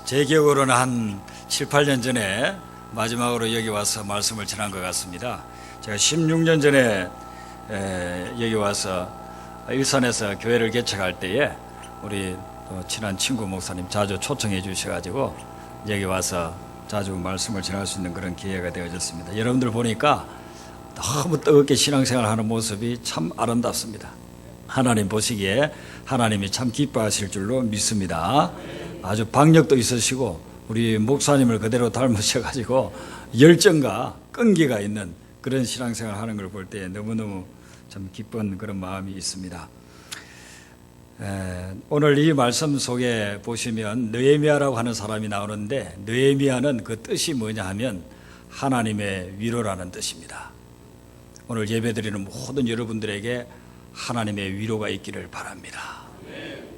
제 기억으로는 한 7, 8년 전에 마지막으로 여기 와서 말씀을 전한 것 같습니다. 제가 16년 전에 여기 와서 일산에서 교회를 개척할 때에 우리 친한 친구 목사님 자주 초청해 주셔가지고 여기 와서 자주 말씀을 전할 수 있는 그런 기회가 되어졌습니다. 여러분들 보니까 너무 뜨겁게 신앙생활하는 모습이 참 아름답습니다. 하나님 보시기에 하나님이 참 기뻐하실 줄로 믿습니다. 아주 박력도 있으시고 우리 목사님을 그대로 닮으셔가지고 열정과 끈기가 있는 그런 신앙생활 하는 걸 볼 때 너무너무 참 기쁜 그런 마음이 있습니다. 오늘 이 말씀 속에 보시면 느헤미야라고 하는 사람이 나오는데, 느헤미야는 그 뜻이 뭐냐 하면 하나님의 위로라는 뜻입니다. 오늘 예배드리는 모든 여러분들에게 하나님의 위로가 있기를 바랍니다.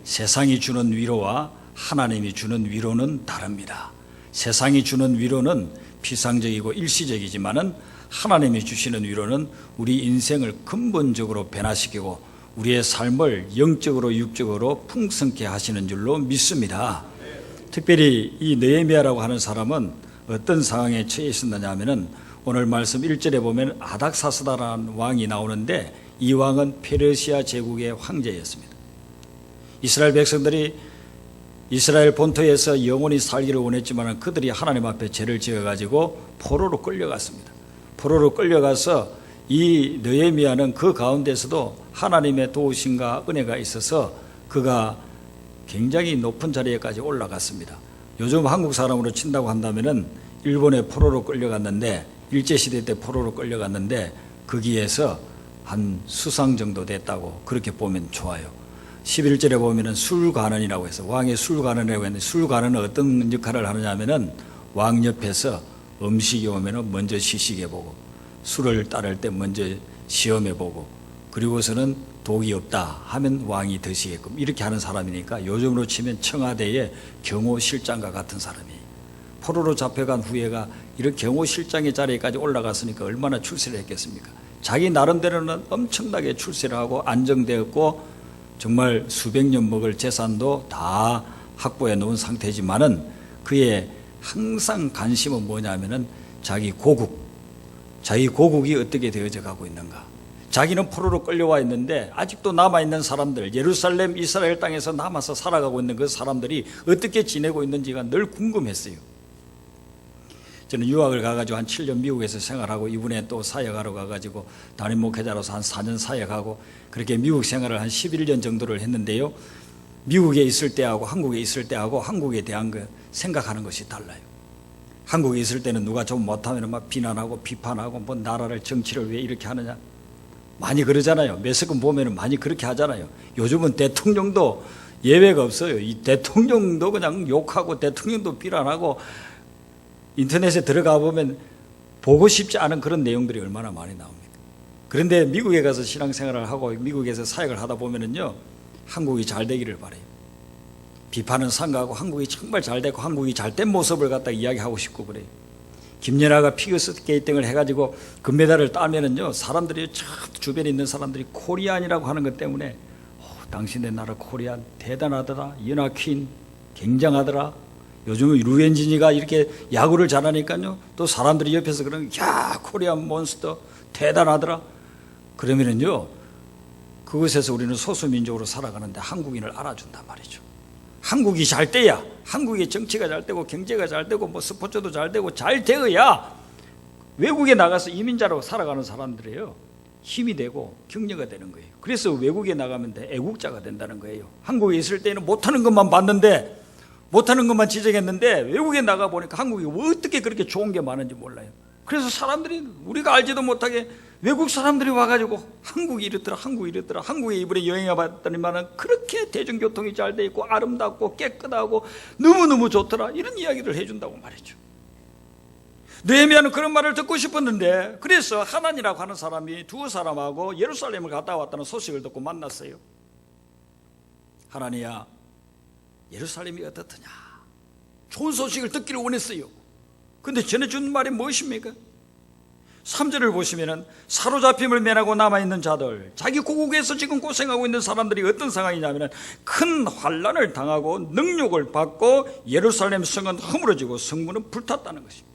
세상이 주는 위로와 하나님이 주는 위로는 다릅니다. 세상이 주는 위로는 피상적이고 일시적이지만은 하나님이 주시는 위로는 우리 인생을 근본적으로 변화시키고 우리의 삶을 영적으로 육적으로 풍성케 하시는 줄로 믿습니다. 특별히 이 느헤미야라고 하는 사람은 어떤 상황에 처해 있었느냐 하면은 오늘 말씀 1절에 보면 아닥사스다라는 왕이 나오는데, 이 왕은 페르시아 제국의 황제였습니다. 이스라엘 백성들이 이스라엘 본토에서 영원히 살기를 원했지만 그들이 하나님 앞에 죄를 지어가지고 포로로 끌려갔습니다. 포로로 끌려가서 이 느헤미야는 그 가운데서도 하나님의 도우심과 은혜가 있어서 그가 굉장히 높은 자리에까지 올라갔습니다. 요즘 한국 사람으로 친다고 한다면은 일본에 포로로 끌려갔는데, 일제시대 때 포로로 끌려갔는데 거기에서 한 수상 정도 됐다고 그렇게 보면 좋아요. 11절에 보면은 술관원이라고 해서 왕의 술관원이라고 했는데, 술관원은 어떤 역할을 하느냐 하면은 왕 옆에서 음식이 오면은 먼저 시식해보고, 술을 따를 때 먼저 시험해보고, 그리고서는 독이 없다 하면 왕이 드시게끔 이렇게 하는 사람이니까 요즘으로 치면 청와대의 경호실장과 같은 사람이에요. 포로로 잡혀간 후에가 이런 경호실장의 자리에까지 올라갔으니까 얼마나 출세를 했겠습니까? 자기 나름대로는 엄청나게 출세를 하고 안정되었고 정말 수백 년 먹을 재산도 다 확보해 놓은 상태지만은 그의 항상 관심은 뭐냐면은 자기 고국이 어떻게 되어져 가고 있는가. 자기는 포로로 끌려와 있는데 아직도 남아있는 사람들, 예루살렘 이스라엘 땅에서 남아서 살아가고 있는 그 사람들이 어떻게 지내고 있는지가 늘 궁금했어요. 저는 유학을 가가지고 한 7년 미국에서 생활하고, 이번에 또 사역하러 가가지고 담임 목회자로서 한 4년 사역하고, 그렇게 미국 생활을 한 11년 정도를 했는데요. 미국에 있을 때하고 한국에 있을 때하고 한국에 대한 그 생각하는 것이 달라요. 한국에 있을 때는 누가 좀 못하면 막 비난하고 비판하고 뭐 나라를 정치를 왜 이렇게 하느냐 많이 그러잖아요. 매스컴 보면은 많이 그렇게 하잖아요. 요즘은 대통령도 예외가 없어요. 이 대통령도 그냥 욕하고 대통령도 비난하고, 인터넷에 들어가 보면 보고 싶지 않은 그런 내용들이 얼마나 많이 나옵니까? 그런데 미국에 가서 신앙생활을 하고 미국에서 사역을 하다 보면은요, 한국이 잘 되기를 바라요. 비판은 삼가하고 한국이 정말 잘 되고 한국이 잘된 모습을 갖다 이야기하고 싶고 그래요. 김연아가 피겨스케이팅을 해가지고 금메달을 따면은요, 사람들이 주변에 있는 사람들이 코리안이라고 하는 것 때문에 당신의 나라 코리안 대단하더라, 연아 퀸 굉장하더라. 요즘은 류현진이가 이렇게 야구를 잘하니까요, 또 사람들이 옆에서 그러는, 야 코리안 몬스터 대단하더라. 그러면은요, 그것에서 우리는 소수민족으로 살아가는데 한국인을 알아준단 말이죠. 한국이 잘 돼야, 한국의 정치가 잘 되고 경제가 잘 되고 뭐 스포츠도 잘 되고 잘 되어야 외국에 나가서 이민자로 살아가는 사람들이에요. 힘이 되고 격려가 되는 거예요. 그래서 외국에 나가면 애국자가 된다는 거예요. 한국에 있을 때는 못하는 것만 봤는데, 못하는 것만 지적했는데, 외국에 나가 보니까 한국이 어떻게 그렇게 좋은 게 많은지 몰라요. 그래서 사람들이 우리가 알지도 못하게 외국 사람들이 와가지고 한국이 이렇더라, 한국에 이번에 여행해 봤더니만은 그렇게 대중교통이 잘 돼 있고 아름답고 깨끗하고 너무너무 좋더라, 이런 이야기를 해준다고 말이죠. 느헤미야는 그런 말을 듣고 싶었는데, 그래서 하나니라고 하는 사람이 두 사람하고 예루살렘을 갔다 왔다는 소식을 듣고 만났어요. 하나니야, 예루살렘이 어떻더냐, 좋은 소식을 듣기를 원했어요. 근데 전해준 말이 무엇입니까? 3절을 보시면은 사로잡힘을 면하고 남아있는 자들, 자기 고국에서 지금 고생하고 있는 사람들이 어떤 상황이냐면은 큰 환난을 당하고 능욕을 받고 예루살렘 성은 허물어지고 성문은 불탔다는 것입니다.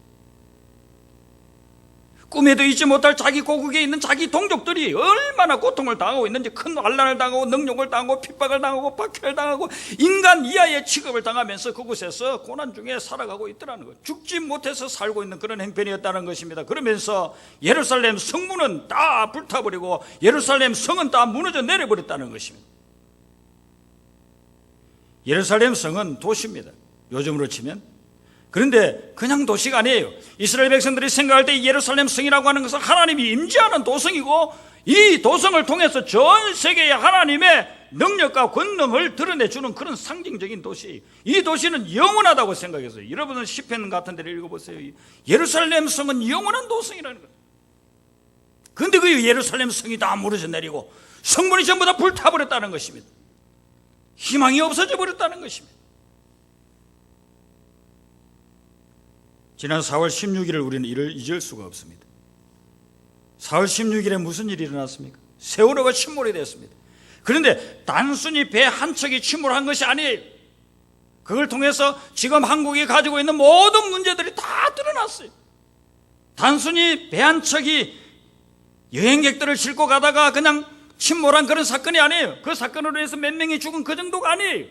꿈에도 잊지 못할 자기 고국에 있는 자기 동족들이 얼마나 고통을 당하고 있는지, 큰 환난을 당하고 능욕을 당하고 핍박을 당하고 박해를 당하고 인간 이하의 취급을 당하면서 그곳에서 고난 중에 살아가고 있더라는 것, 죽지 못해서 살고 있는 그런 형편이었다는 것입니다. 그러면서 예루살렘 성문은 다 불타버리고 예루살렘 성은 다 무너져 내려버렸다는 것입니다. 예루살렘 성은 도시입니다, 요즘으로 치면. 그런데 그냥 도시가 아니에요. 이스라엘 백성들이 생각할 때 예루살렘 성이라고 하는 것은 하나님이 임재하는 도성이고, 이 도성을 통해서 전 세계의 하나님의 능력과 권능을 드러내주는 그런 상징적인 도시, 이 도시는 영원하다고 생각했어요. 여러분은 시편 같은 데를 읽어보세요. 예루살렘 성은 영원한 도성이라는 거예요. 그런데 그 예루살렘 성이 다 무너져 내리고 성문이 전부 다 불타버렸다는 것입니다. 희망이 없어져 버렸다는 것입니다. 지난 4월 16일을 우리는 이를 잊을 수가 없습니다. 4월 16일에 무슨 일이 일어났습니까? 세월호가 침몰이 됐습니다. 그런데 단순히 배 한 척이 침몰한 것이 아니에요. 그걸 통해서 지금 한국이 가지고 있는 모든 문제들이 다 드러났어요. 단순히 배 한 척이 여행객들을 싣고 가다가 그냥 침몰한 그런 사건이 아니에요. 그 사건으로 해서 몇 명이 죽은 그 정도가 아니에요.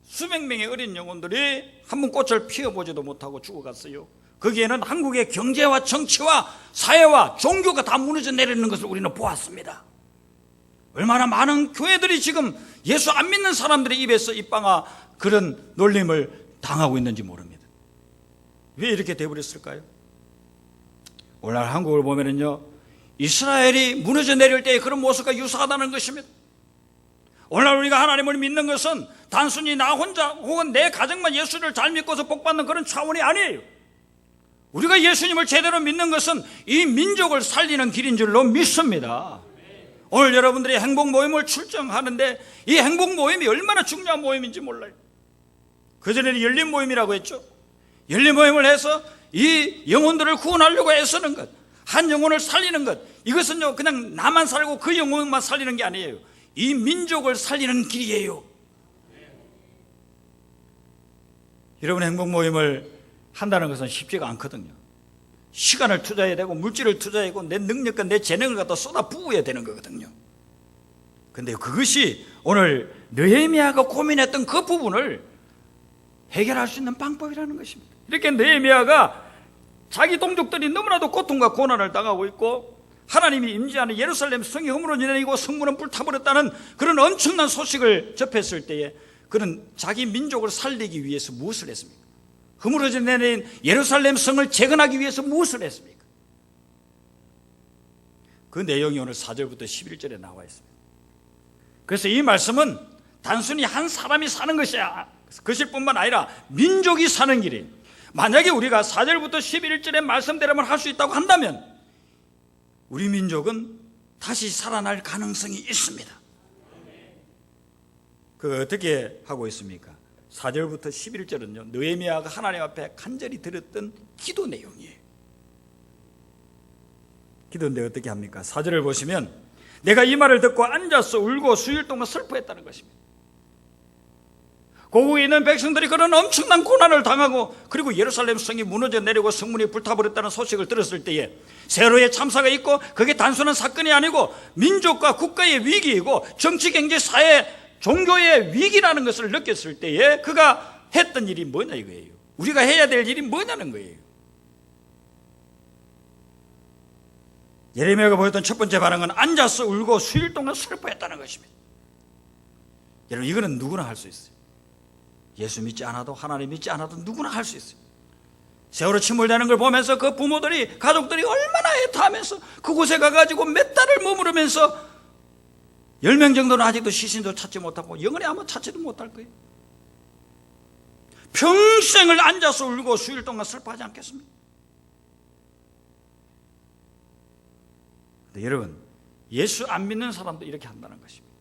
수백 명의 어린 영혼들이 한 번 꽃을 피워보지도 못하고 죽어갔어요. 거기에는 한국의 경제와 정치와 사회와 종교가 다 무너져 내리는 것을 우리는 보았습니다. 얼마나 많은 교회들이 지금 예수 안 믿는 사람들의 입에서 입방아 그런 놀림을 당하고 있는지 모릅니다. 왜 이렇게 되어버렸을까요? 오늘날 한국을 보면은요, 이스라엘이 무너져 내릴 때의 그런 모습과 유사하다는 것입니다. 오늘날 우리가 하나님을 믿는 것은 단순히 나 혼자 혹은 내 가정만 예수를 잘 믿고서 복받는 그런 차원이 아니에요. 우리가 예수님을 제대로 믿는 것은 이 민족을 살리는 길인 줄로 믿습니다. 오늘 여러분들이 행복 모임을 출정하는데 이 행복 모임이 얼마나 중요한 모임인지 몰라요. 그전에는 열린 모임이라고 했죠. 열린 모임을 해서 이 영혼들을 구원하려고 애쓰는 것, 한 영혼을 살리는 것, 이것은요 그냥 나만 살고 그 영혼만 살리는 게 아니에요. 이 민족을 살리는 길이에요. 여러분, 행복 모임을 한다는 것은 쉽지가 않거든요. 시간을 투자해야 되고 물질을 투자해야 되고 내 능력과 내 재능을 갖다 쏟아 부어야 되는 거거든요. 그런데 그것이 오늘 느헤미야가 고민했던 그 부분을 해결할 수 있는 방법이라는 것입니다. 이렇게 느헤미야가 자기 동족들이 너무나도 고통과 고난을 당하고 있고 하나님이 임재하는 예루살렘 성이 허물어져 내리고 성문은 불타버렸다는 그런 엄청난 소식을 접했을 때에 그는 자기 민족을 살리기 위해서 무엇을 했습니까? 허물어져 내린 예루살렘 성을 재건하기 위해서 무엇을 했습니까? 그 내용이 오늘 4절부터 11절에 나와 있습니다. 그래서 이 말씀은 단순히 한 사람이 사는 것이야, 그것일 뿐만 아니라 민족이 사는 길이에요. 만약에 우리가 4절부터 11절의 말씀대로만 할 수 있다고 한다면 우리 민족은 다시 살아날 가능성이 있습니다. 그거 어떻게 하고 있습니까? 4절부터 11절은요 느헤미야가 하나님 앞에 간절히 드렸던 기도 내용이에요. 기도인데 어떻게 합니까? 4절을 보시면 내가 이 말을 듣고 앉아서 울고 수일 동안 슬퍼했다는 것입니다. 고국에 있는 백성들이 그런 엄청난 고난을 당하고 그리고 예루살렘 성이 무너져 내리고 성문이 불타버렸다는 소식을 들었을 때에 세월호의 참사가 있고 그게 단순한 사건이 아니고 민족과 국가의 위기이고 정치, 경제, 사회, 종교의 위기라는 것을 느꼈을 때에 그가 했던 일이 뭐냐 이거예요. 우리가 해야 될 일이 뭐냐는 거예요. 예레미야가 보였던 첫 번째 반응은 앉아서 울고 수일 동안 슬퍼했다는 것입니다. 여러분, 이거는 누구나 할 수 있어요. 예수 믿지 않아도 하나님 믿지 않아도 누구나 할 수 있어요. 세월호 침몰되는 걸 보면서 그 부모들이 가족들이 얼마나 애타하면서 그곳에 가가지고 몇 달을 머무르면서 10명 정도는 아직도 시신도 찾지 못하고 영원히 아마 찾지도 못할 거예요. 평생을 앉아서 울고 수일 동안 슬퍼하지 않겠습니까? 근데 여러분, 예수 안 믿는 사람도 이렇게 한다는 것입니다.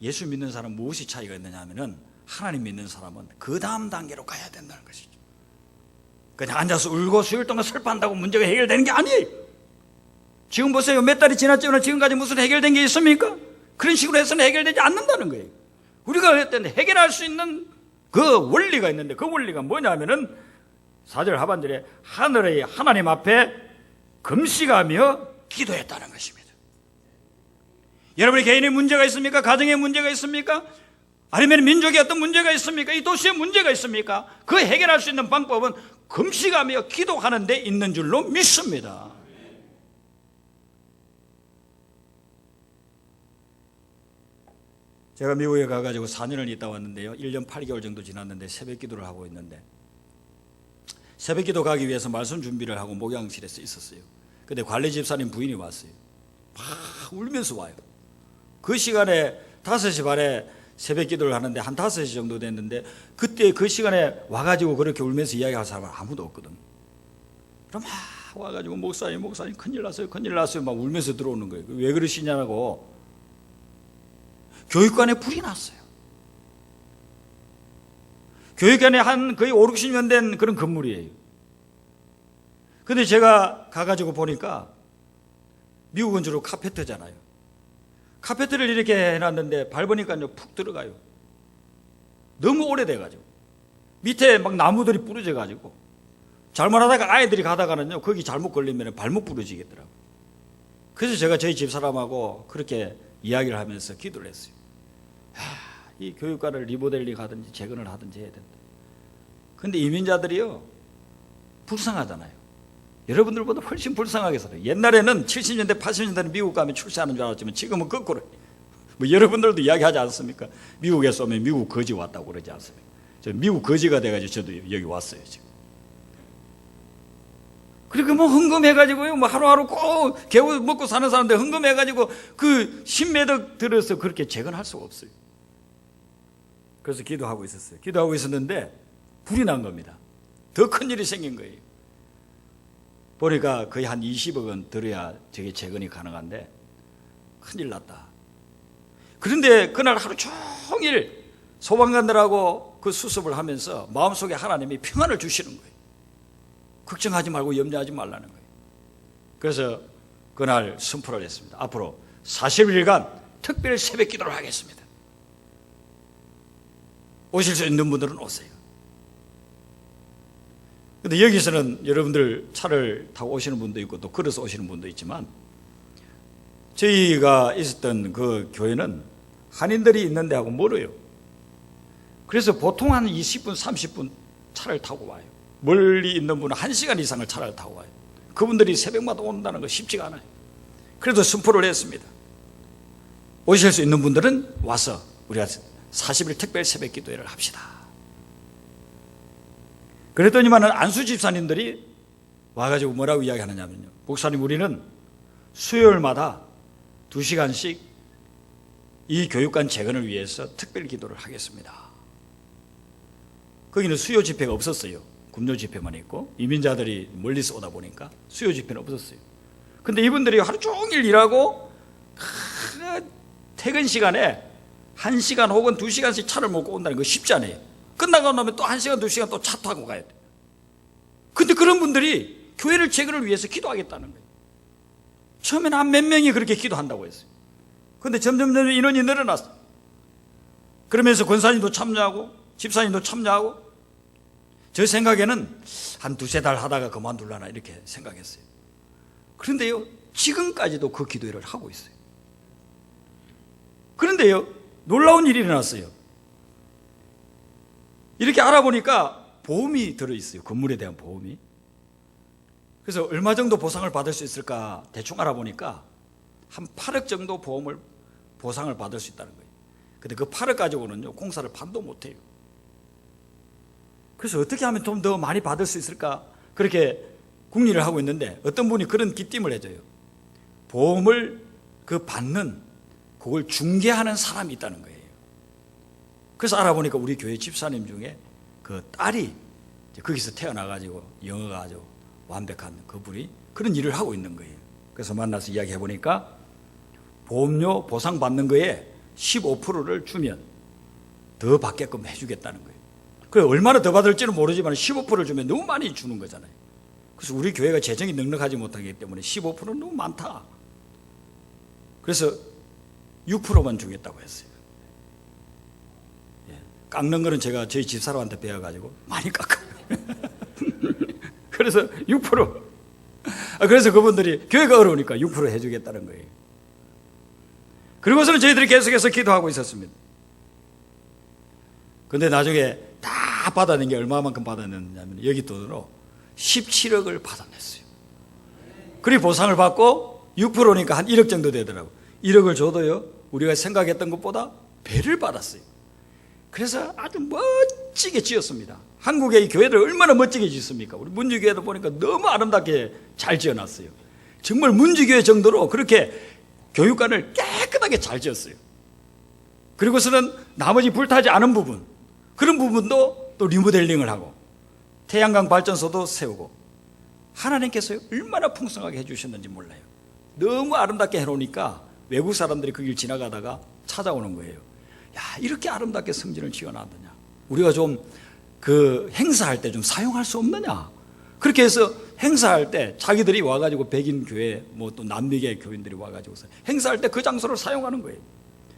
예수 믿는 사람 무엇이 차이가 있느냐 하면은 하나님 믿는 사람은 그 다음 단계로 가야 된다는 것이죠. 그냥 앉아서 울고 수일 동안 슬퍼한다고 문제가 해결되는 게 아니에요. 지금 보세요. 몇 달이 지났지만 지금까지 무슨 해결된 게 있습니까? 그런 식으로 해서는 해결되지 않는다는 거예요. 우리가 어떤 해결할 수 있는 그 원리가 있는데, 그 원리가 뭐냐면은 4절 하반절에 하늘의 하나님 앞에 금식하며 기도했다는 것입니다. 여러분의 개인의 문제가 있습니까? 가정의 문제가 있습니까? 아니면 민족의 어떤 문제가 있습니까? 이 도시의 문제가 있습니까? 그 해결할 수 있는 방법은 금식하며 기도하는 데 있는 줄로 믿습니다. 제가 미국에 가가지고 4년을 있다 왔는데요, 1년 8개월 정도 지났는데 새벽 기도를 하고 있는데, 새벽 기도 가기 위해서 말씀 준비를 하고 목양실에서 있었어요. 근데 관리 집사님 부인이 왔어요. 막 울면서 와요. 그 시간에 5시 반에 새벽 기도를 하는데 한 5시 정도 됐는데, 그때 그 시간에 와가지고 그렇게 울면서 이야기할 사람은 아무도 없거든. 그럼 막 와가지고 목사님 큰일 났어요 막 울면서 들어오는 거예요. 왜 그러시냐고. 교육관에 불이 났어요. 교육관에 한 거의 5, 60년 된 그런 건물이에요. 근데 제가 가가지고 보니까, 미국은 주로 카페트잖아요. 카페트를 이렇게 해놨는데 밟으니까요 푹 들어가요. 너무 오래돼가지고 밑에 막 나무들이 부러져가지고, 잘못하다가 아이들이 가다가는요 거기 잘못 걸리면 발목 부러지겠더라고요. 그래서 제가 저희 집사람하고 그렇게 이야기를 하면서 기도를 했어요. 이 교육관을 리모델링 하든지 재건을 하든지 해야 된다. 근데 이민자들이요 불쌍하잖아요. 여러분들보다 훨씬 불쌍하게 살아요. 옛날에는 70년대 80년대는 미국 가면 출세하는 줄 알았지만 지금은 거꾸로. 뭐 여러분들도 이야기하지 않습니까? 미국에서 오면 미국 거지 왔다고 그러지 않습니까? 저 미국 거지가 돼가지고 저도 여기 왔어요 지금. 그리고 뭐 헌금해가지고요, 뭐 하루하루 꼭 개우 먹고 사는 사람들 헌금해가지고 그 신매덕 들어서 그렇게 재건할 수가 없어요. 그래서 기도하고 있었어요. 기도하고 있었는데 불이 난 겁니다. 더 큰 일이 생긴 거예요. 보니까 거의 한 20억 원 들어야 저게 재건이 가능한데 큰일 났다. 그런데 그날 하루 종일 소방관들하고 그 수습을 하면서 마음속에 하나님이 평안을 주시는 거예요. 걱정하지 말고 염려하지 말라는 거예요. 그래서 그날 선포를 했습니다. 앞으로 40일간 특별 새벽 기도를 하겠습니다. 오실 수 있는 분들은 오세요. 근데 여기서는 여러분들 차를 타고 오시는 분도 있고 또 걸어서 오시는 분도 있지만, 저희가 있었던 그 교회는 한인들이 있는 데하고 멀어요. 그래서 보통 한 20분 30분 차를 타고 와요. 멀리 있는 분은 1시간 이상을 차를 타고 와요. 그분들이 새벽마다 온다는 거 쉽지가 않아요. 그래도 선포를 했습니다. 오실 수 있는 분들은 와서 우리가 40일 특별 새벽 기도회를 합시다. 그랬더니만은 안수 집사님들이 와가지고 뭐라고 이야기하느냐면요, 목사님 우리는 수요일마다 2시간씩 이 교육관 재건을 위해서 특별 기도를 하겠습니다. 거기는 수요 집회가 없었어요. 금요 집회만 있고 이민자들이 멀리서 오다 보니까 수요 집회는 없었어요. 근데 이분들이 하루 종일 일하고 퇴근 시간에 1시간 혹은 2시간씩 차를 몰고 온다는 거 쉽지 않아요. 끝나고 나면 또 1시간 2시간 또 차 타고 가야 돼. 근데 그런 분들이 교회를 재건을 위해서 기도하겠다는 거예요. 처음에는 한 몇 명이 그렇게 기도한다고 했어요. 근데 점점 인원이 늘어났어요. 그러면서 권사님도 참여하고 집사님도 참여하고, 제 생각에는 한 2-3달 하다가 그만둘라나 이렇게 생각했어요. 그런데요 지금까지도 그 기도회를 하고 있어요. 그런데요 놀라운 일이 일어났어요. 이렇게 알아보니까 보험이 들어있어요. 건물에 대한 보험이. 그래서 얼마 정도 보상을 받을 수 있을까 대충 알아보니까 한 8억 정도 보상을 받을 수 있다는 거예요. 근데 그 8억 가지고는요 공사를 반도 못해요. 그래서 어떻게 하면 좀 더 많이 받을 수 있을까 그렇게 궁리를 하고 있는데, 어떤 분이 그런 기띔을 해줘요. 보험을 받는 그걸 중개하는 사람이 있다는 거예요. 그래서 알아보니까 우리 교회 집사님 중에 그 딸이 거기서 태어나가지고 영어가 아주 완벽한 그분이 그런 일을 하고 있는 거예요. 그래서 만나서 이야기해보니까 보험료 보상받는 거에 15%를 주면 더 받게끔 해주겠다는 거예요. 그래 얼마나 더 받을지는 모르지만 15%를 주면 너무 많이 주는 거잖아요. 그래서 우리 교회가 재정이 넉넉하지 못하기 때문에 15%는 너무 많다. 그래서 6%만 주겠다고 했어요. 깎는 거는 제가 저희 집사람한테 배워가지고 많이 깎아요. 그래서 6%. 그래서 그분들이 교회가 어려우니까 6% 해주겠다는 거예요. 그리고서는 저희들이 계속해서 기도하고 있었습니다. 근데 나중에 다 받아낸 게 얼마만큼 받아냈냐면 여기 돈으로 17억을 받아냈어요. 그리고 보상을 받고 6%니까 한 1억 정도 되더라고요. 1억을 줘도요, 우리가 생각했던 것보다 배를 받았어요. 그래서 아주 멋지게 지었습니다. 한국의 이 교회를 얼마나 멋지게 짓습니까? 우리 문주교회도 보니까 너무 아름답게 잘 지어놨어요. 정말 문주교회 정도로 그렇게 교육관을 깨끗하게 잘 지었어요. 그리고서는 나머지 불타지 않은 부분, 그런 부분도 또 리모델링을 하고 태양광 발전소도 세우고 하나님께서 얼마나 풍성하게 해주셨는지 몰라요. 너무 아름답게 해놓으니까 외국 사람들이 그 길 지나가다가 찾아오는 거예요. 야, 이렇게 아름답게 성전을 지어놨느냐, 우리가 좀 그 행사할 때 좀 사용할 수 없느냐. 그렇게 해서 행사할 때 자기들이 와가지고 백인 교회 뭐 또 남미계 교인들이 와가지고서 행사할 때 그 장소를 사용하는 거예요.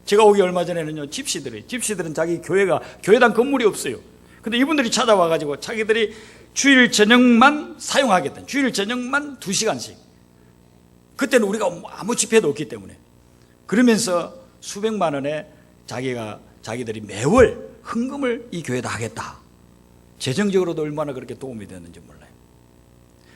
제가 오기 얼마 전에는요, 집시들은 자기 교회당 건물이 없어요. 근데 이분들이 찾아와가지고 자기들이 주일 저녁만 사용하겠다. 주일 저녁만 2시간씩. 그때는 우리가 아무 집회도 없기 때문에. 그러면서 수백만 원에 자기들이 매월 헌금을 이 교회에다 하겠다. 재정적으로도 얼마나 그렇게 도움이 됐는지 몰라요.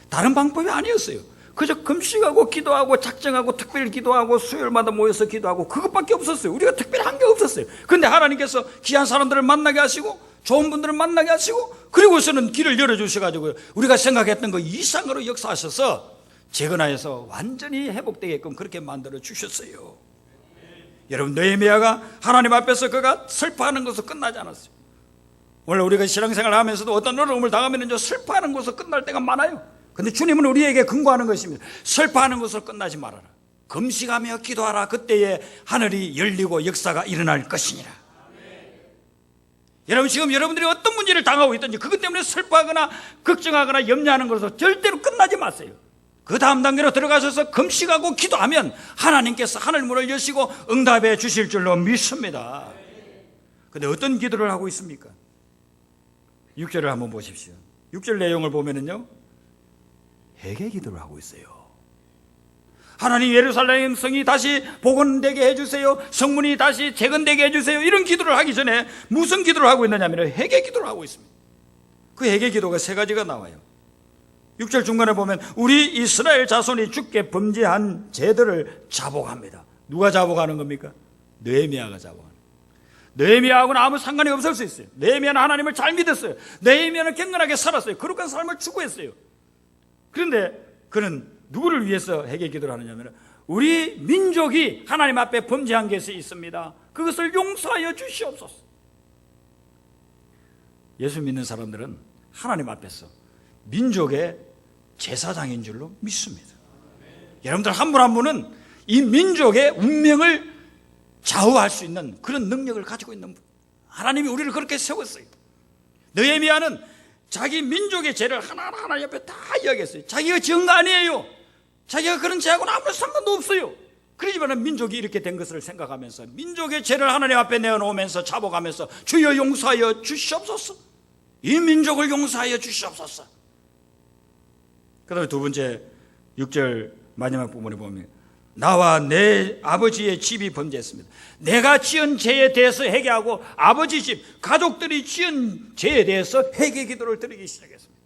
다른 방법이 아니었어요. 그저 금식하고 기도하고 작정하고 특별 기도하고 수요일마다 모여서 기도하고 그것밖에 없었어요. 우리가 특별한 게 없었어요. 그런데 하나님께서 귀한 사람들을 만나게 하시고 좋은 분들을 만나게 하시고 그리고서는 길을 열어주셔가지고 우리가 생각했던 거 이상으로 역사하셔서 재건하여서 완전히 회복되게끔 그렇게 만들어 주셨어요. 여러분, 느헤미야가 하나님 앞에서 그가 슬퍼하는 것으로 끝나지 않았어요. 원래 우리가 신앙생활을 하면서도 어떤 어려움을 당하면 슬퍼하는 것으로 끝날 때가 많아요. 근데 주님은 우리에게 근거하는 것입니다. 슬퍼하는 것으로 끝나지 말아라. 금식하며 기도하라. 그때에 하늘이 열리고 역사가 일어날 것이니라. 여러분, 지금 여러분들이 어떤 문제를 당하고 있든지 그것 때문에 슬퍼하거나 걱정하거나 염려하는 것으로 절대로 끝나지 마세요. 그 다음 단계로 들어가셔서 금식하고 기도하면 하나님께서 하늘 문을 여시고 응답해 주실 줄로 믿습니다. 근데 어떤 기도를 하고 있습니까? 6절을 한번 보십시오. 6절 내용을 보면은요, 회개 기도를 하고 있어요. 하나님, 예루살렘 성이 다시 복원되게 해주세요. 성문이 다시 재건되게 해주세요. 이런 기도를 하기 전에 무슨 기도를 하고 있느냐면 회개 기도를 하고 있습니다. 그 회개 기도가 3가지가 나와요. 6절 중간에 보면 우리 이스라엘 자손이 주께 범죄한 죄들을 자복합니다. 누가 자복하는 겁니까? 느헤미야가 자복합니다. 느헤미야하고는 아무 상관이 없을 수 있어요. 느헤미야는 하나님을 잘 믿었어요. 느헤미야는 경건하게 살았어요. 거룩한 삶을 추구했어요. 그런데 그는 누구를 위해서 회개 기도를 하느냐면 우리 민족이 하나님 앞에 범죄한 것이 있습니다. 그것을 용서하여 주시옵소서. 예수 믿는 사람들은 하나님 앞에서 민족의 제사장인 줄로 믿습니다. 여러분들 한 분 한 분은 이 민족의 운명을 좌우할 수 있는 그런 능력을 가지고 있는 분. 하나님이 우리를 그렇게 세웠어요. 느헤미야는 자기 민족의 죄를 하나하나 옆에 다 이야기했어요. 자기가 지은 거 아니에요. 자기가 그런 죄하고는 아무런 상관도 없어요. 그러지만 민족이 이렇게 된 것을 생각하면서 민족의 죄를 하나님 앞에 내어놓으면서 자복하면서 주여 용서하여 주시옵소서. 이 민족을 용서하여 주시옵소서. 그 다음에 2번째 6절 마지막 부분에 보면 나와 내 아버지의 집이 범죄했습니다. 내가 지은 죄에 대해서 회개하고 아버지 집, 가족들이 지은 죄에 대해서 회개 기도를 드리기 시작했습니다.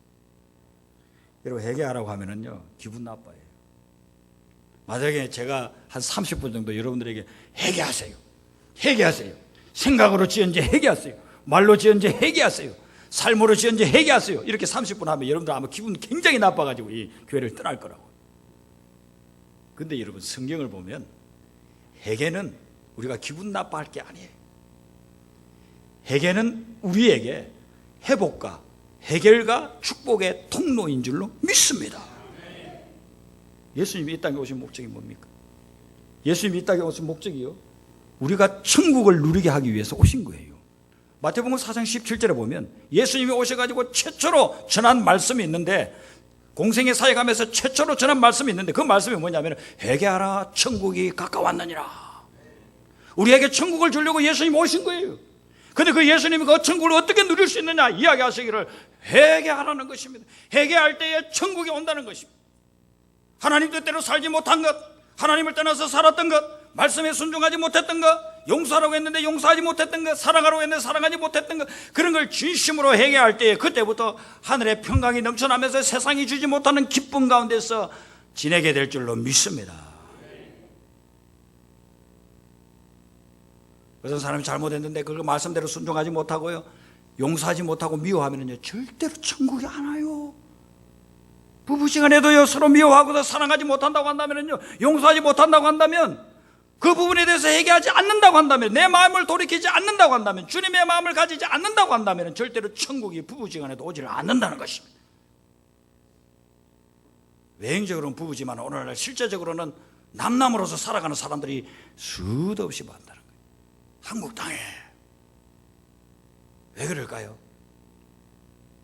여러분, 회개하라고 하면은요, 기분 나빠요. 만약에 제가 한 30분 정도 여러분들에게 회개하세요. 회개하세요. 생각으로 지은 죄 회개하세요. 말로 지은 죄 회개하세요. 삶으로 지은 죄 회개하세요. 이렇게 30분 하면 여러분들 아마 기분 굉장히 나빠가지고 이 교회를 떠날 거라고. 근데 여러분, 성경을 보면 회개는 우리가 기분 나빠할 게 아니에요. 회개는 우리에게 회복과 해결과 축복의 통로인 줄로 믿습니다. 예수님이 이 땅에 오신 목적이 뭡니까? 예수님이 이 땅에 오신 목적이요, 우리가 천국을 누리게 하기 위해서 오신 거예요. 마태복음 4장 17절에 보면 예수님이 오셔가지고 최초로 전한 말씀이 있는데 공생의 사에 가면서 최초로 전한 말씀이 있는데 그 말씀이 뭐냐면 회개하라 천국이 가까웠느니라. 우리에게 천국을 주려고 예수님이 오신 거예요. 근데 그 예수님이 그 천국을 어떻게 누릴 수 있느냐 이야기하시기를 회개하라는 것입니다. 회개할 때에 천국이 온다는 것입니다. 하나님 뜻대로 살지 못한 것, 하나님을 떠나서 살았던 것, 말씀에 순종하지 못했던 것, 용서하라고 했는데 용서하지 못했던 것, 사랑하라고 했는데 사랑하지 못했던 것, 그런 걸 진심으로 회개할 때에 그때부터 하늘의 평강이 넘쳐나면서 세상이 주지 못하는 기쁨 가운데서 지내게 될 줄로 믿습니다. 어떤 사람이 잘못했는데 그걸 말씀대로 순종하지 못하고요, 용서하지 못하고 미워하면요 절대로 천국이 안 와요. 부부시간에도요 서로 미워하고도 사랑하지 못한다고 한다면요, 용서하지 못한다고 한다면, 그 부분에 대해서 회개하지 않는다고 한다면, 내 마음을 돌이키지 않는다고 한다면, 주님의 마음을 가지지 않는다고 한다면 절대로 천국이 부부지간에도 오지를 않는다는 것입니다. 외형적으로는 부부지만 오늘날 실제적으로는 남남으로서 살아가는 사람들이 수도 없이 많다는 거예요. 한국 땅에. 왜 그럴까요?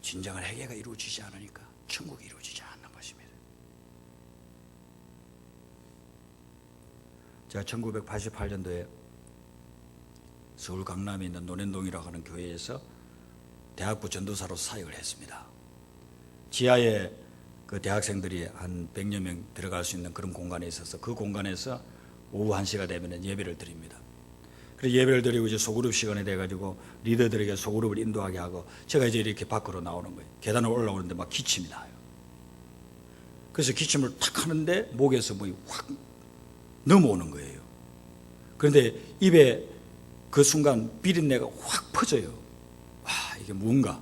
진정한 회개가 이루어지지 않으니까 천국이 이루어지지 않는 것입니다. 제가 1988년도에 서울 강남에 있는 논현동이라고 하는 교회에서 대학부 전도사로 사역을 했습니다. 지하에 그 대학생들이 한 100여 명 들어갈 수 있는 그런 공간에 있어서 그 공간에서 오후 1시가 되면 예배를 드립니다. 그래서 예배를 드리고 이제 소그룹 시간이 돼가지고 리더들에게 소그룹을 인도하게 하고 제가 이제 이렇게 밖으로 나오는 거예요. 계단을 올라오는데 막 기침이 나요. 그래서 기침을 탁 하는데 목에서 뭐확 넘어오는 거예요. 그런데 입에 그 순간 비린내가 확 퍼져요. 와, 이게 뭔가.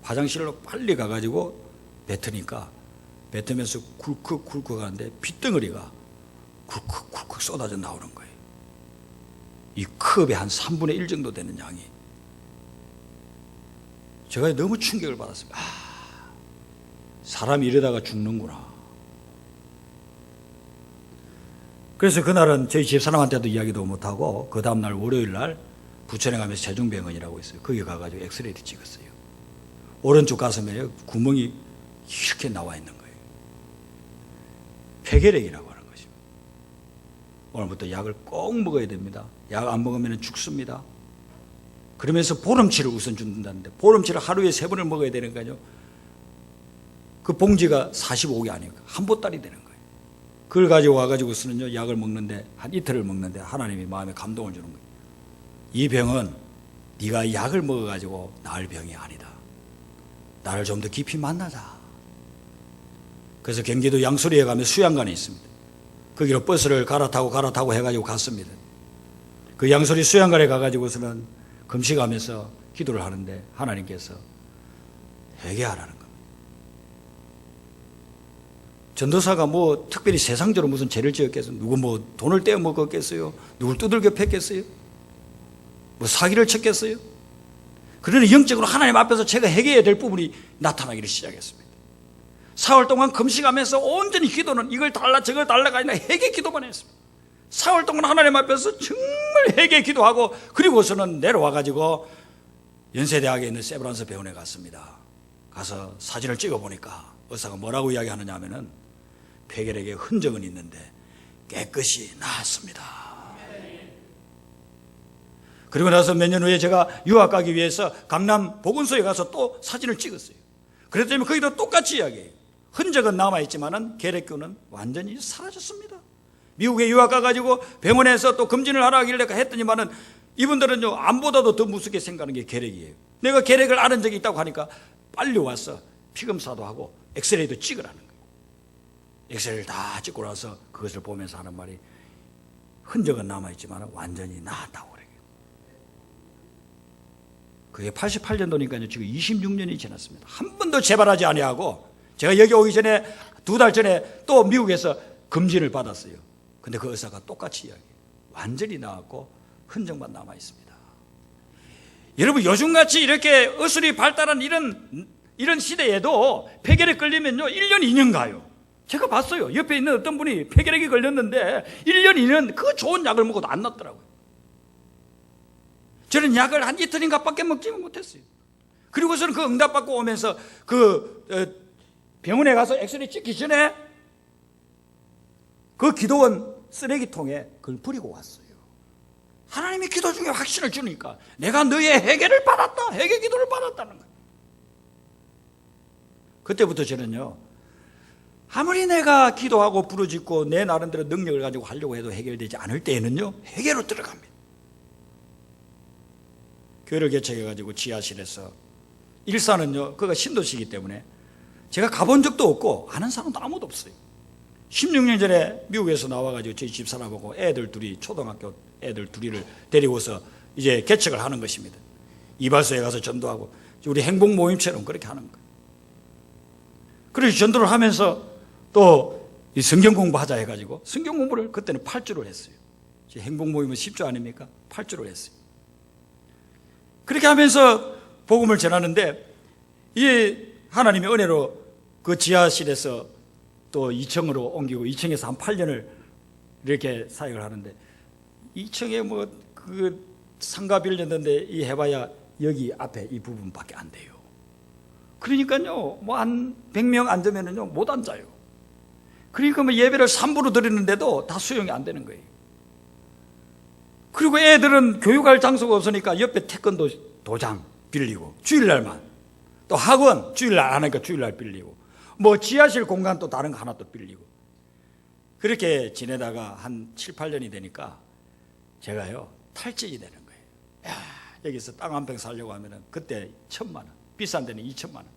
화장실로 빨리 가가지고 뱉으니까 뱉으면서 굴컥 하는데 핏덩어리가 굴컥 쏟아져 나오는 거예요. 이 컵의 한 3분의 1 정도 되는 양이. 제가 너무 충격을 받았습니다. 사람이 이러다가 죽는구나. 그래서 그날은 저희 집사람한테도 이야기도 못하고 그 다음날 월요일날 부천에 가면서 세종병원이라고 있어요. 거기 가가지고 엑스레이를 찍었어요. 오른쪽 가슴에 구멍이 이렇게 나와 있는 거예요. 폐결핵이라고 하는 것입니다. 오늘부터 약을 꼭 먹어야 됩니다. 약 안 먹으면 죽습니다. 그러면서 보름치를 우선 준다는데 보름치를 하루에 3번을 먹어야 되는 거죠. 그 봉지가 45개 아닙니까? 한 보따리 되는 거예요. 그걸 가지고 와가지고서는요 약을 먹는데 한 이틀을 먹는데 하나님이 마음에 감동을 주는 거예요. 이 병은 네가 약을 먹어가지고 나을 병이 아니다. 나를 좀 더 깊이 만나자. 그래서 경기도 양소리에 가면 수양관이 있습니다. 거기로 버스를 갈아타고 해가지고 갔습니다. 그 양소리 수양관에 가가지고서는 금식하면서 기도를 하는데 하나님께서 회개하라는 겁니다. 전도사가 뭐 특별히 세상적으로 무슨 죄를 지었겠어요? 누구 뭐 돈을 떼어 먹었겠어요? 누굴 두들겨 팼겠어요? 뭐 사기를 쳤겠어요? 그러나 영적으로 하나님 앞에서 제가 회개해야 될 부분이 나타나기를 시작했습니다. 4월 동안 금식하면서 온전히 기도는 이걸 달라 저걸 달라가 아니라 회개 기도만 했습니다. 4월 동안 하나님 앞에서 정말 회개 기도하고 그리고서는 내려와가지고 연세대학에 있는 세브란스 병원에 갔습니다. 가서 사진을 찍어보니까 의사가 뭐라고 이야기하느냐 하면은 폐결핵의 흔적은 있는데 깨끗이 나았습니다. 그리고 나서 몇 년 후에 제가 유학 가기 위해서 강남 보건소에 가서 또 사진을 찍었어요. 그랬더니 거기도 똑같이 이야기해요. 흔적은 남아있지만은 결핵균은 완전히 사라졌습니다. 미국에 유학 가가지고 병원에서 또 검진을 하라 하길래 했더니만은 이분들은요 암보다도 더 무섭게 생각하는 게 결핵이에요. 내가 결핵을 앓은 적이 있다고 하니까 빨리 와서 피검사도 하고 엑스레이도 찍으라는 거예요. 엑스레이를 다 찍고 나서 그것을 보면서 하는 말이 흔적은 남아있지만 완전히 나았다고 그래요. 그게 88년도니까요 지금 26년이 지났습니다. 한 번도 재발하지 아니하고 제가 여기 오기 전에 2달 전에 또 미국에서 검진을 받았어요. 근데 그 의사가 똑같이 이야기해요. 완전히 나았고 흔적만 남아있습니다. 여러분 요즘같이 이렇게 의술이 발달한 이런 시대에도 폐결핵 걸리면요 1년 2년 가요. 제가 봤어요. 옆에 있는 어떤 분이 폐결핵이 걸렸는데 1년 2년 그 좋은 약을 먹어도 안 낫더라고요. 저는 약을 한 이틀인가 밖에 먹지 못했어요. 그리고서는 그 응답받고 오면서 그 병원에 가서 엑스레이 찍기 전에 그 기도원 쓰레기통에 그걸 버리고 왔어요. 하나님이 기도 중에 확신을 주니까 내가 너의 해결을 받았다, 해결 기도를 받았다는 거예요. 그때부터 저는요, 아무리 내가 기도하고 부르짖고 내 나름대로 능력을 가지고 하려고 해도 해결되지 않을 때에는요, 회개로 들어갑니다. 교회를 개척해가지고 지하실에서, 일사는요, 그가 신도시이기 때문에 제가 가본 적도 없고 아는 사람도 아무도 없어요. 16년 전에 미국에서 나와가지고 저희 집사람하고 애들 둘이, 초등학교 애들 둘이를 데리고서 이제 개척을 하는 것입니다. 이발소에 가서 전도하고 우리 행복 모임처럼 그렇게 하는 거예요. 그래서 전도를 하면서 또 이 성경 공부하자 해가지고 성경 공부를 그때는 8주를 했어요. 행복 모임은 10주 아닙니까? 8주를 했어요. 그렇게 하면서 복음을 전하는데, 이 하나님의 은혜로 그 지하실에서 또 2층으로 옮기고 2층에서 한 8년을 이렇게 사역을 하는데, 2층에 뭐 그 상가 빌렸는데 이 해봐야 여기 앞에 이 부분밖에 안 돼요. 그러니까요, 뭐 한 100명 앉으면은요 못 앉아요. 그러니까 뭐 예배를 3부로 드리는데도 다 수용이 안 되는 거예요. 그리고 애들은 교육할 장소가 없으니까 옆에 태권도 도장 빌리고, 주일날만, 또 학원 주일날 안 하니까 주일날 빌리고, 뭐 지하실 공간 또 다른 거 하나 또 빌리고, 그렇게 지내다가 한 7, 8년이 되니까 제가요 탈진이 되는 거예요. 야, 여기서 땅 한 평 살려고 하면은 그때 1,000만 원, 비싼 데는 2,000만 원.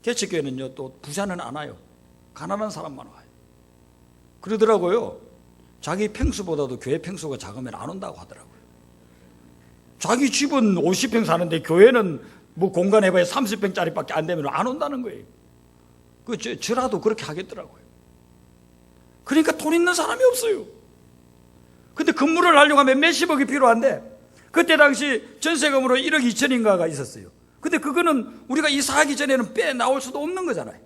개척교회는요 또 부자는 안 와요. 가난한 사람만 와요. 그러더라고요. 자기 평수보다도 교회 평수가 작으면 안 온다고 하더라고요. 자기 집은 50평 사는데 교회는 뭐 공간 해봐야 30평짜리밖에 안 되면 안 온다는 거예요. 저라도 그렇게 하겠더라고요. 그러니까 돈 있는 사람이 없어요. 근데 건물을 하려고 하면 몇십억이 필요한데, 그때 당시 전세금으로 1억 2천인가가 있었어요. 근데 그거는 우리가 이사하기 전에는 빼 나올 수도 없는 거잖아요.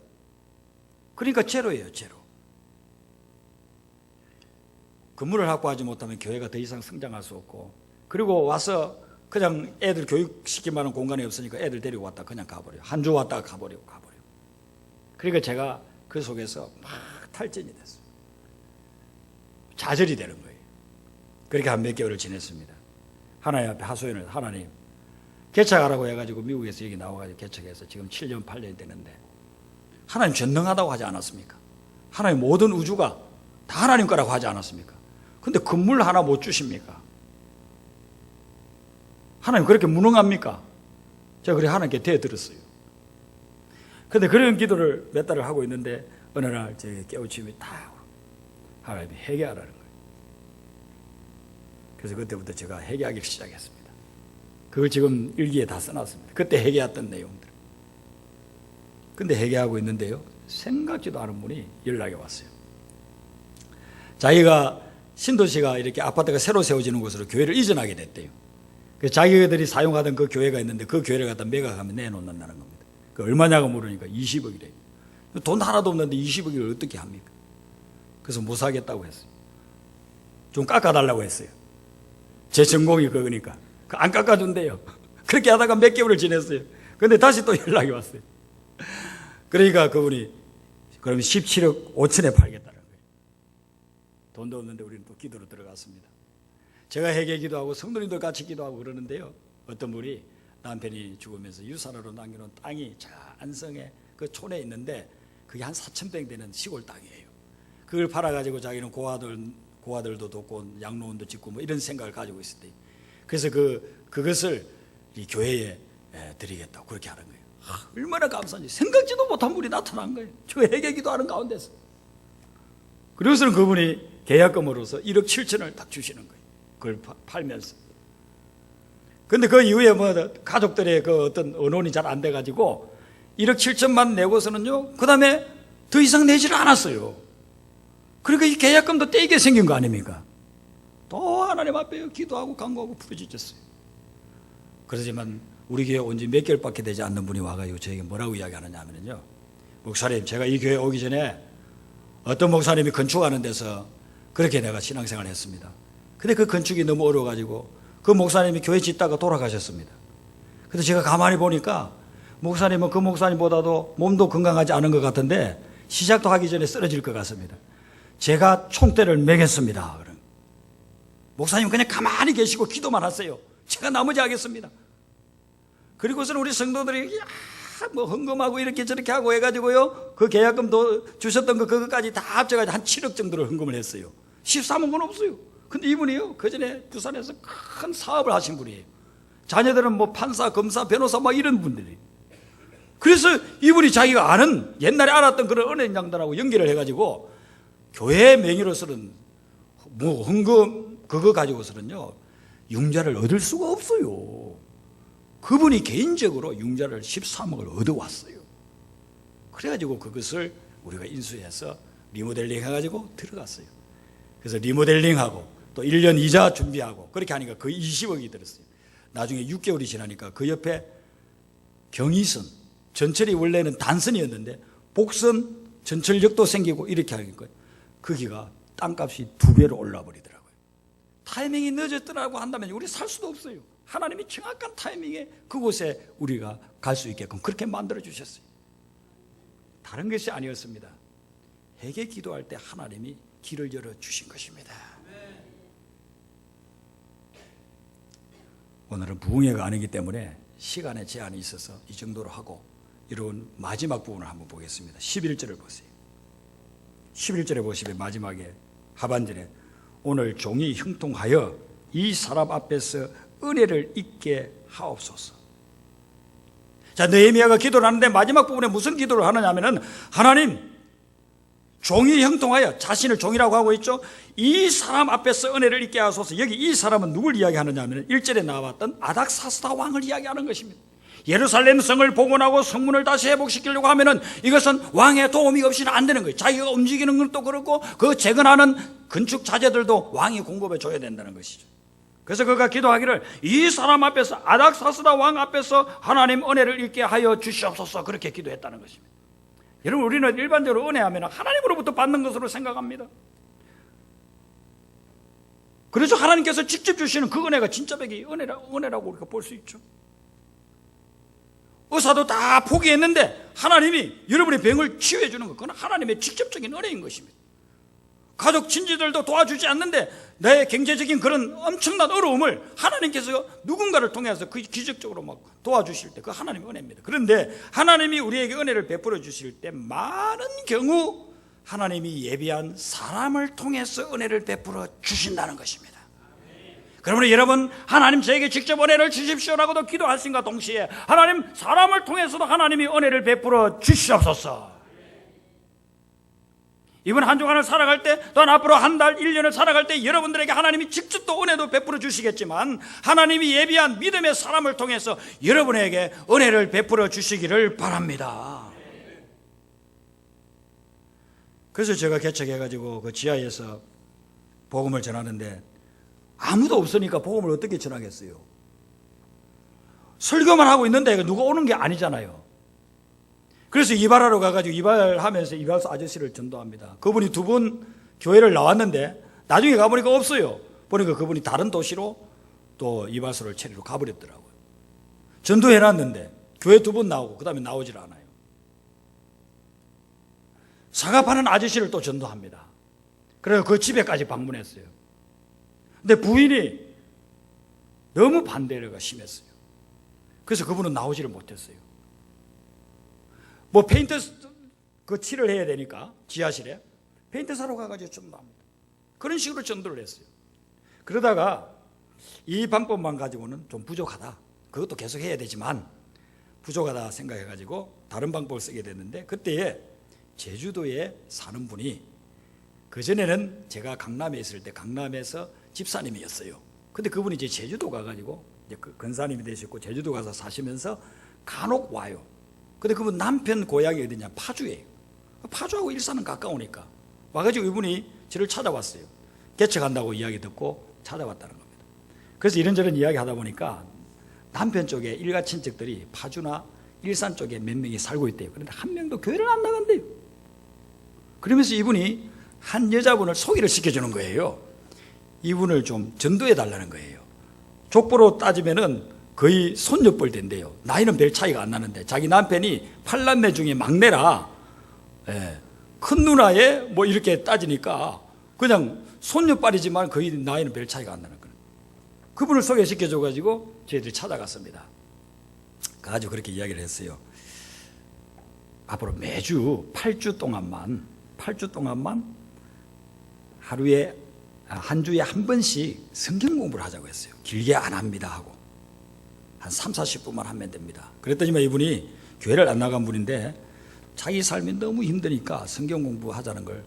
그러니까 제로예요, 제로. 건물을 확보하지 못하면 교회가 더 이상 성장할 수 없고, 그리고 와서 그냥 애들 교육시킬 만한 공간이 없으니까 애들 데리고 왔다 그냥 가버려요. 한 주 왔다가 가버리고. 그러니까 제가 그 속에서 막 탈진이 됐어요. 좌절이 되는 거예요. 그렇게 한 몇 개월을 지냈습니다. 하나님 앞에 하소연을, 하나님 개척하라고 해가지고 미국에서 여기 나와가지고 개척해서 지금 7년 8년이 되는데, 하나님 전능하다고 하지 않았습니까? 하나님 모든 우주가 다 하나님 거라고 하지 않았습니까? 근데 건물 하나 못 주십니까? 하나님 그렇게 무능합니까? 제가 그래 하나님께 대들었어요. 근데 그런 기도를 몇 달을 하고 있는데 어느 날 제 깨우침이 딱 하나님이 회개하라는 거예요. 그래서 그때부터 제가 회개하기를 시작했습니다. 그걸 지금 일기에 다 써놨습니다. 그때 회개했던 내용들. 근데 회개하고 있는데요, 생각지도 않은 분이 연락이 왔어요. 자기가 신도시가 이렇게 아파트가 새로 세워지는 곳으로 교회를 이전하게 됐대요. 그래서 자기들이 사용하던 그 교회가 있는데 그 교회를 갖다 매각하면 내놓는다는 겁니다. 그 얼마냐고 물으니까 20억이래요. 돈 하나도 없는데 20억을 어떻게 합니까? 그래서 못 사겠다고 했어요. 좀 깎아달라고 했어요. 제 전공이 그거니까. 안 깎아준대요. 그렇게 하다가 몇 개월을 지냈어요. 근데 다시 또 연락이 왔어요. 그러니까 그분이 그러면 17억 5천에 팔겠다는 거예요. 돈도 없는데 우리는 또 기도로 들어갔습니다. 제가 회개 기도하고 성도님들 같이 기도하고 그러는데요, 어떤 분이 남편이 죽으면서 유산으로 남겨놓은 땅이 저 안성에 그 촌에 있는데 그게 한 4,000평 되는 시골 땅이에요. 그걸 팔아가지고 자기는 고아들도 돕고 양로원도 짓고 뭐 이런 생각을 가지고 있을 때, 그래서 그것을 이 교회에 드리겠다고 그렇게 하는 거예요. 얼마나 감사한지. 생각지도 못한 분이 나타난 거예요. 저 회개 기도하는 가운데서. 그래서는 그분이 계약금으로서 1억 7천을 딱 주시는 거예요. 그걸 팔면서. 근데 그 이후에 뭐 가족들의 그 어떤 언론이 잘 안 돼가지고 1억 7천만 내고서는요, 그 다음에 더 이상 내지를 않았어요. 그러니까 이 계약금도 떼게 생긴 거 아닙니까? 또 하나님 앞에 기도하고 간구하고 부르짖었어요. 그러지만 우리 교회 온 지 몇 개월밖에 되지 않는 분이 와가지고 저에게 뭐라고 이야기하느냐 하면요, 목사님, 제가 이 교회 오기 전에 어떤 목사님이 건축하는 데서 그렇게 내가 신앙생활을 했습니다. 근데 그 건축이 너무 어려워가지고 그 목사님이 교회 짓다가 돌아가셨습니다. 그래서 제가 가만히 보니까 목사님은 그 목사님보다도 몸도 건강하지 않은 것 같은데 시작도 하기 전에 쓰러질 것 같습니다. 제가 총대를 매겠습니다. 그럼 목사님 그냥 가만히 계시고 기도만 하세요. 제가 나머지 하겠습니다. 그리고서는 우리 성도들이 뭐 헌금하고 이렇게 저렇게 하고 해가지고요, 그 계약금도 주셨던 거 그것까지 다 합쳐가지고 한 7억 정도를 헌금을 했어요. 13억은 없어요. 근데 이분이요, 그 전에 부산에서 큰 사업을 하신 분이에요. 자녀들은 뭐 판사, 검사, 변호사 막 이런 분들이. 그래서 이분이 자기가 아는, 옛날에 알았던 그런 은행장들하고 연결을 해가지고 교회 명의로서는 뭐 헌금 그거 가지고서는요 융자를 얻을 수가 없어요. 그분이 개인적으로 융자를 13억을 얻어왔어요. 그래가지고 그것을 우리가 인수해서 리모델링 해가지고 들어갔어요. 그래서 리모델링하고 또 1년 이자 준비하고 그렇게 하니까 거의 20억이 들었어요. 나중에 6개월이 지나니까 그 옆에 경의선, 전철이 원래는 단선이었는데 복선 전철역도 생기고 이렇게 하니까 거기가 땅값이 2배로 올라 버리더라고요. 타이밍이 늦었더라고 한다면 우리 살 수도 없어요. 하나님이 정확한 타이밍에 그곳에 우리가 갈 수 있게끔 그렇게 만들어 주셨어요. 다른 것이 아니었습니다. 회개 기도할 때 하나님이 길을 열어 주신 것입니다. 오늘은 부흥회가 아니기 때문에 시간에 제한이 있어서 이 정도로 하고 이런 마지막 부분을 한번 보겠습니다. 11절을 보세요. 11절에 보시면 마지막에 하반절에 오늘 종이 형통하여 이 사람 앞에서 은혜를 잊게 하옵소서. 자, 느헤미야가 기도를 하는데 마지막 부분에 무슨 기도를 하느냐 하면은 하나님, 종이 형통하여, 자신을 종이라고 하고 있죠. 이 사람 앞에서 은혜를 잊게 하소서. 여기 이 사람은 누굴 이야기하느냐 하면 1절에 나왔던 아닥사스다 왕을 이야기하는 것입니다. 예루살렘 성을 복원하고 성문을 다시 회복시키려고 하면은 이것은 왕의 도움이 없이는 안 되는 거예요. 자기가 움직이는 것도 그렇고 그 재건하는 건축 자재들도 왕이 공급해 줘야 된다는 것이죠. 그래서 그가 기도하기를 이 사람 앞에서, 아닥사스다 왕 앞에서 하나님 은혜를 잊게 하여 주시옵소서, 그렇게 기도했다는 것입니다. 여러분, 우리는 일반적으로 은혜하면 하나님으로부터 받는 것으로 생각합니다. 그래서 하나님께서 직접 주시는 그 은혜가 진짜 백이 은혜라고 우리가 볼 수 있죠. 의사도 다 포기했는데 하나님이 여러분의 병을 치유해 주는 것, 그건 하나님의 직접적인 은혜인 것입니다. 가족 친지들도 도와주지 않는데 내 경제적인 그런 엄청난 어려움을 하나님께서 누군가를 통해서 그 기적적으로 막 도와주실 때 그 하나님의 은혜입니다. 그런데 하나님이 우리에게 은혜를 베풀어 주실 때 많은 경우 하나님이 예비한 사람을 통해서 은혜를 베풀어 주신다는 것입니다. 그러므로 여러분, 하나님 저에게 직접 은혜를 주십시오라고도 기도하신과 동시에 하나님, 사람을 통해서도 하나님이 은혜를 베풀어 주시옵소서. 이번 한 주간을 살아갈 때, 또한 앞으로 한 달, 1년을 살아갈 때 여러분들에게 하나님이 직접 또 은혜도 베풀어 주시겠지만 하나님이 예비한 믿음의 사람을 통해서 여러분에게 은혜를 베풀어 주시기를 바랍니다. 그래서 제가 개척해가지고 그 지하에서 복음을 전하는데 아무도 없으니까 복음을 어떻게 전하겠어요? 설교만 하고 있는데 누가 오는 게 아니잖아요. 그래서 이발하러 가가지고 이발하면서 이발소 아저씨를 전도합니다. 그분이 2번 교회를 나왔는데 나중에 가보니까 없어요. 보니까 그분이 다른 도시로 또 이발소를 차리러 가버렸더라고요. 전도해놨는데 교회 2번 나오고 그 다음에 나오질 않아요. 사과 파는 아저씨를 또 전도합니다. 그래서 그 집에까지 방문했어요. 근데 부인이 너무 반대가 심했어요. 그래서 그분은 나오지를 못했어요. 뭐 페인트 그 칠을 해야 되니까 지하실에 페인트 사러 가가지고 전도합니다. 그런 식으로 전도를 했어요. 그러다가 이 방법만 가지고는 좀 부족하다, 그것도 계속 해야 되지만 부족하다 생각해가지고 다른 방법을 쓰게 됐는데, 그때에 제주도에 사는 분이, 그전에는 제가 강남에 있을 때 강남에서 집사님이었어요. 근데 그분이 이제 제주도 가가지고 이제 그 근사님이 되셨고 제주도 가서 사시면서 간혹 와요. 근데 그분 남편 고향이 어디냐, 파주예요. 파주하고 일산은 가까우니까 와가지고 이분이 저를 찾아왔어요. 개척한다고 이야기 듣고 찾아왔다는 겁니다. 그래서 이런저런 이야기 하다 보니까 남편 쪽에 일가 친척들이 파주나 일산 쪽에 몇 명이 살고 있대요. 그런데 한 명도 교회를 안 나간대요. 그러면서 이분이 한 여자분을 소개를 시켜주는 거예요. 이분을 좀 전도해 달라는 거예요. 족보로 따지면은 거의 손녀뻘 된대요. 나이는 별 차이가 안 나는데 자기 남편이 8남매 중에 막내라, 예, 큰 누나의 뭐 이렇게 따지니까 그냥 손녀뻘이지만 거의 나이는 별 차이가 안 나는 거예요. 그분을 소개시켜줘가지고 저희들이 찾아갔습니다. 가지고 그렇게 이야기를 했어요. 앞으로 매주 8주 동안만 하루에 한 주에 한 번씩 성경 공부를 하자고 했어요. 길게 안 합니다 하고 한 3, 40분만 하면 됩니다. 그랬더니만 이분이 교회를 안 나간 분인데 자기 삶이 너무 힘드니까 성경 공부하자는 걸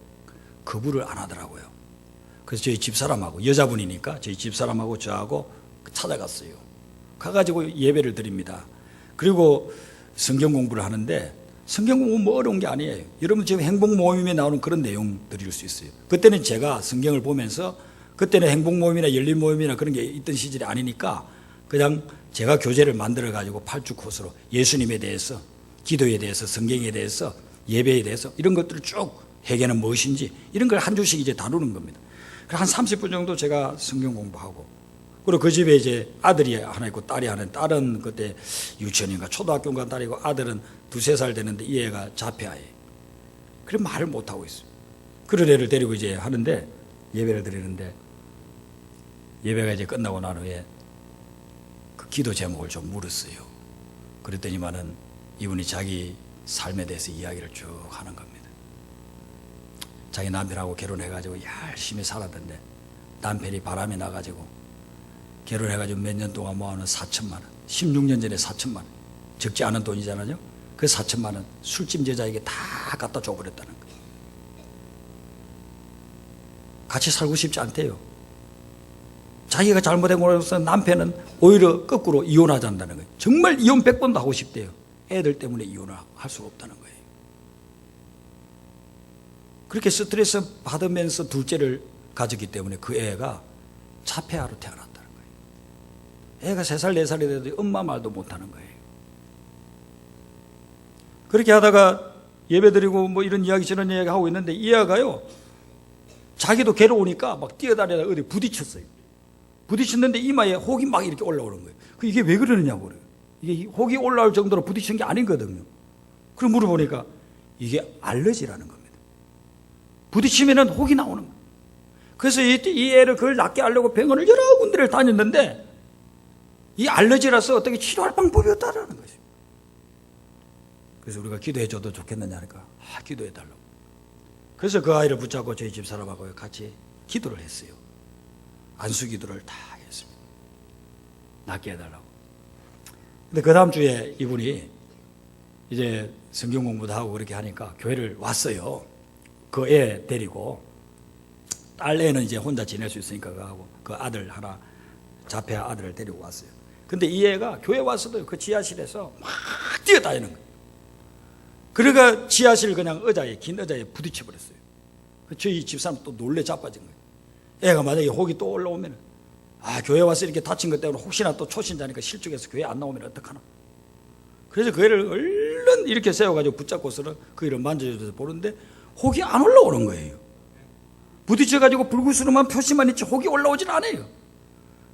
거부를 안 하더라고요. 그래서 저희 집사람하고, 여자분이니까 저희 집사람하고 저하고 찾아갔어요. 가가지고 예배를 드립니다. 그리고 성경 공부를 하는데 성경 공부 뭐 어려운 게 아니에요. 여러분 지금 행복 모임에 나오는 그런 내용들일 수 있어요. 그때는 제가 성경을 보면서, 그때는 행복 모임이나 열린 모임이나 그런 게 있던 시절이 아니니까 그냥 제가 교재를 만들어 가지고 8주 코스로 예수님에 대해서, 기도에 대해서, 성경에 대해서, 예배에 대해서 이런 것들을 쭉, 회개는 무엇인지 이런 걸 한 주씩 이제 다루는 겁니다. 한 30분 정도 제가 성경 공부하고, 그리고 그 집에 이제 아들이 하나 있고 딸이 하나, 딸은 그때 유치원인가 초등학교인가 딸이고 아들은 2, 3살 되는데 이 애가 자폐아예요. 그래 말을 못하고 있어요. 그런 애를 데리고 이제 하는데, 예배를 드리는데, 예배가 이제 끝나고 난 후에 그 기도 제목을 좀 물었어요. 그랬더니만은 이분이 자기 삶에 대해서 이야기를 쭉 하는 겁니다. 자기 남편하고 결혼해가지고 열심히 살았는데 남편이 바람이 나가지고 결혼해가지고 몇 년 동안 모아놓은 4천만 원, 16년 전에 4천만 원, 적지 않은 돈이잖아요. 그 4천만 원 술집 여자에게 다 갖다 줘버렸다는 거예요. 같이 살고 싶지 않대요. 자기가 잘못한 거로서 남편은 오히려 거꾸로 이혼하자는 거예요. 정말 이혼 100번도 하고 싶대요. 애들 때문에 이혼을 할 수가 없다는 거예요. 그렇게 스트레스 받으면서 둘째를 가졌기 때문에 그 애가 자폐아로 태어났다는 거예요. 애가 3살, 4살이 돼도 엄마 말도 못하는 거예요. 그렇게 하다가 예배드리고 뭐 이런 이야기 저런 이야기 하고 있는데 이 애가요, 자기도 괴로우니까 막 뛰어다니다 어디 부딪혔어요. 부딪혔는데 이마에 혹이 막 이렇게 올라오는 거예요. 이게 왜 그러느냐고 그래요. 이게 혹이 올라올 정도로 부딪힌 게 아니거든요. 그럼 물어보니까 이게 알러지라는 겁니다. 부딪히면은 혹이 나오는 거예요. 그래서 이 애를 그걸 낫게 하려고 병원을 여러 군데를 다녔는데 이 알러지라서 어떻게 치료할 방법이 없다라는 거죠. 그래서 우리가 기도해줘도 좋겠느냐 하니까 기도해달라고. 그래서 그 아이를 붙잡고 저희 집사람하고 같이 기도를 했어요. 안수 기도를 다 했습니다. 낫게 해달라고. 근데 그 다음 주에 이분이 이제 성경 공부도 하고 그렇게 하니까 교회를 왔어요. 그 애 데리고. 딸 애는 이제 혼자 지낼 수 있으니까 그하고 그 아들 하나, 자폐아 아들을 데리고 왔어요. 근데 이 애가 교회 와서도 그 지하실에서 막 뛰어다니는 거예요. 그러니까 지하실 그냥 의자에, 긴 의자에 부딪혀 버렸어요. 저희 집사람 또 놀래 자빠진 거예요. 애가 만약에 혹이 또 올라오면, 교회 와서 이렇게 다친 것 때문에 혹시나 또 초신자니까 실족해서 교회 안 나오면 어떡하나. 그래서 그 애를 얼른 이렇게 세워가지고 붙잡고서는 그 애를 만져줘서 보는데 혹이 안 올라오는 거예요. 부딪혀가지고 불구스름한 표시만 있지 혹이 올라오질 않아요.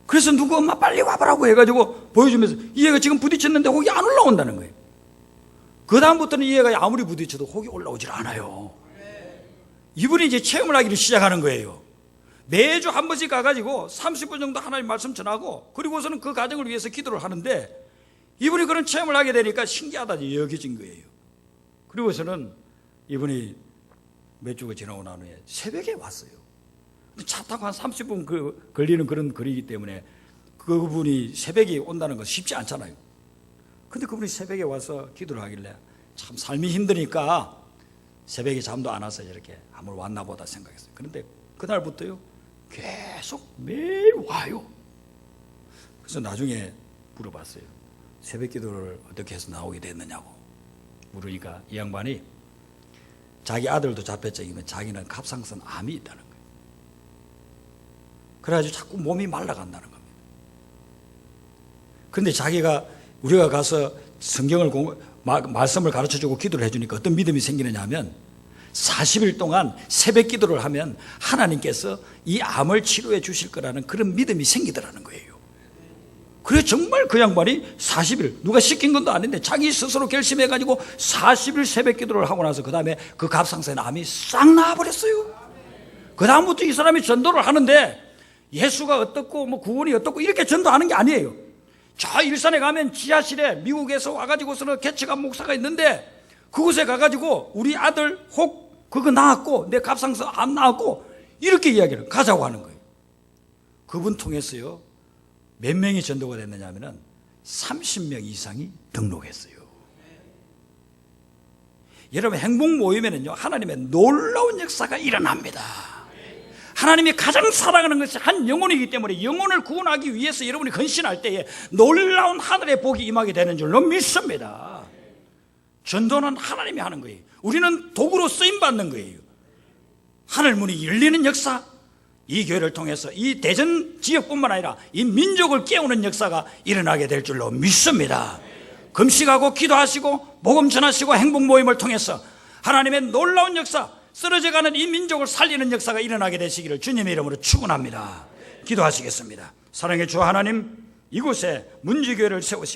그래서 누구 엄마 빨리 와보라고 해가지고 보여주면서 이 애가 지금 부딪혔는데 혹이 안 올라온다는 거예요. 그 다음부터는 이 애가 아무리 부딪혀도 혹이 올라오질 않아요. 이분이 이제 체험을 하기를 시작하는 거예요. 매주 한 번씩 가가지고 30분 정도 하나님 말씀 전하고, 그리고서는 그 가정을 위해서 기도를 하는데 이분이 그런 체험을 하게 되니까 신기하다 여겨진 거예요. 그리고서는 이분이 몇 주가 지나고 난 후에 새벽에 왔어요. 차 타고 한 30분 걸리는 그런 거리이기 때문에 그분이 새벽에 온다는 건 쉽지 않잖아요. 근데 그분이 새벽에 와서 기도를 하길래 참 삶이 힘드니까 새벽에 잠도 안 와서 이렇게 한번 왔나 보다 생각했어요. 그런데 그날부터요 계속 매일 와요. 그래서 나중에 물어봤어요. 새벽 기도를 어떻게 해서 나오게 됐느냐고 물으니까 이 양반이 자기 아들도 자폐증이면 자기는 갑상선 암이 있다는 거예요. 그래가지고 자꾸 몸이 말라간다는 겁니다. 그런데 자기가 우리가 가서 성경을 말씀을 가르쳐주고 기도를 해주니까 어떤 믿음이 생기느냐 하면 40일 동안 새벽 기도를 하면 하나님께서 이 암을 치료해 주실 거라는 그런 믿음이 생기더라는 거예요. 그래 정말 그 양반이 40일 누가 시킨 것도 아닌데 자기 스스로 결심해가지고 40일 새벽 기도를 하고 나서 그 다음에 그 갑상선에 암이 싹 나와버렸어요. 그 다음부터 이 사람이 전도를 하는데 예수가 어떻고 뭐 구원이 어떻고 이렇게 전도하는 게 아니에요. 저 일산에 가면 지하실에 미국에서 와가지고서는 개척한 목사가 있는데 그곳에 가가지고 우리 아들 혹 그거 나왔고 내 갑상선 암 나왔고 이렇게 이야기를 가자고 하는 거예요. 그분 통해서요 몇 명이 전도가 됐느냐 하면은 30명 이상이 등록했어요. 여러분 행복 모임에는요 하나님의 놀라운 역사가 일어납니다. 하나님이 가장 사랑하는 것이 한 영혼이기 때문에 영혼을 구원하기 위해서 여러분이 헌신할 때에 놀라운 하늘의 복이 임하게 되는 줄로 믿습니다. 전도는 하나님이 하는 거예요. 우리는 도구로 쓰임받는 거예요. 하늘문이 열리는 역사, 이 교회를 통해서 이 대전 지역뿐만 아니라 이 민족을 깨우는 역사가 일어나게 될 줄로 믿습니다. 금식하고 기도하시고 복음 전하시고 행복 모임을 통해서 하나님의 놀라운 역사, 쓰러져가는 이 민족을 살리는 역사가 일어나게 되시기를 주님의 이름으로 축원합니다. 기도하시겠습니다. 사랑의 주 하나님, 이곳에 문지교회를 세우시고